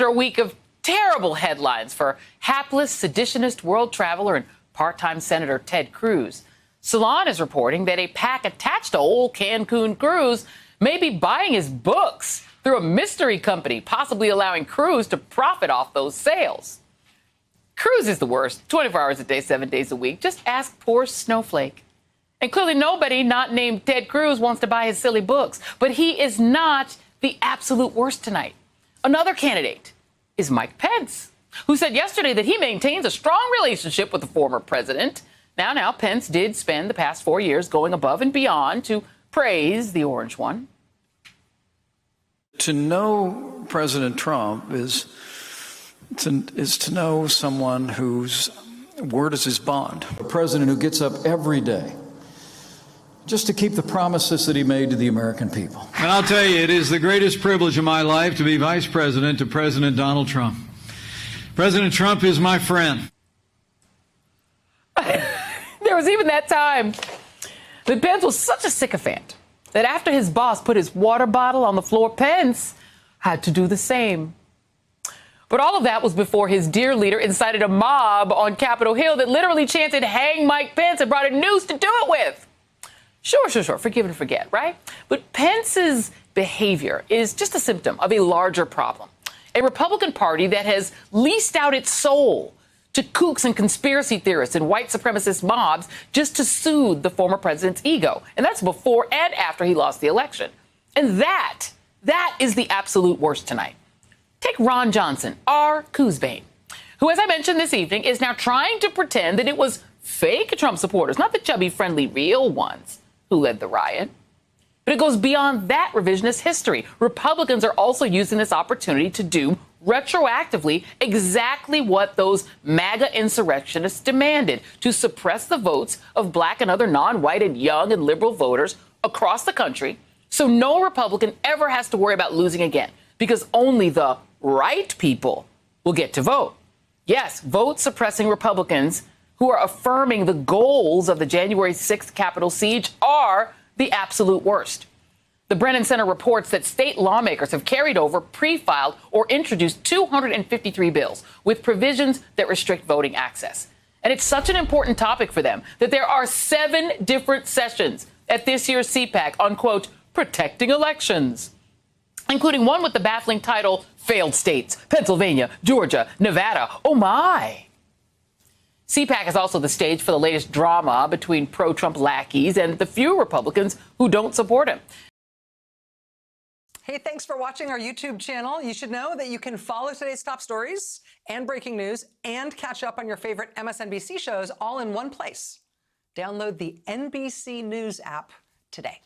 after a week of terrible headlines for hapless, seditionist world traveler and part-time Senator Ted Cruz. Salon is reporting that a PAC attached to old Cancun Cruz may be buying his books through a mystery company, possibly allowing Cruz to profit off those sales. Cruz is the worst, 24 hours a day, 7 days a week. Just ask poor Snowflake. And clearly nobody not named Ted Cruz wants to buy his silly books. But he is not the absolute worst tonight. Another candidate is Mike Pence, who said yesterday that he maintains a strong relationship with the former president. Now, Pence did spend the past 4 years going above and beyond to praise the orange one. To know President Trump is to know someone whose word is his bond. A president who gets up every day just to keep the promises that he made to the American people. And I'll tell you, it is the greatest privilege of my life to be vice president to President Donald Trump. President Trump is my friend. There was even that time that Pence was such a sycophant that after his boss put his water bottle on the floor, Pence had to do the same. But all of that was before his dear leader incited a mob on Capitol Hill that literally chanted, "Hang Mike Pence," and brought a noose to do it with. Sure. Forgive and forget, right? But Pence's behavior is just a symptom of a larger problem. A Republican Party that has leased out its soul to kooks and conspiracy theorists and white supremacist mobs just to soothe the former president's ego. And that's before and after he lost the election. And that is the absolute worst tonight. Take Ron Johnson, R. Coosbane, who, as I mentioned this evening, is now trying to pretend that it was fake Trump supporters, not the chubby, friendly, real ones, who led the riot. But it goes beyond that revisionist history. Republicans are also using this opportunity to do retroactively exactly what those MAGA insurrectionists demanded, to suppress the votes of black and other non-white and young and liberal voters across the country so no Republican ever has to worry about losing again, because only the right people will get to vote. Yes, vote-suppressing Republicans who are affirming the goals of the January 6th Capitol siege are the absolute worst. The Brennan Center reports that state lawmakers have carried over, pre-filed, or introduced 253 bills with provisions that restrict voting access. And it's such an important topic for them that there are 7 different sessions at this year's CPAC on, quote, protecting elections, including one with the baffling title, Failed States, Pennsylvania, Georgia, Nevada. Oh, my. CPAC is also the stage for the latest drama between pro-Trump lackeys and the few Republicans who don't support him. Hey, thanks for watching our YouTube channel. You should know that you can follow today's top stories and breaking news and catch up on your favorite MSNBC shows all in one place. Download the NBC News app today.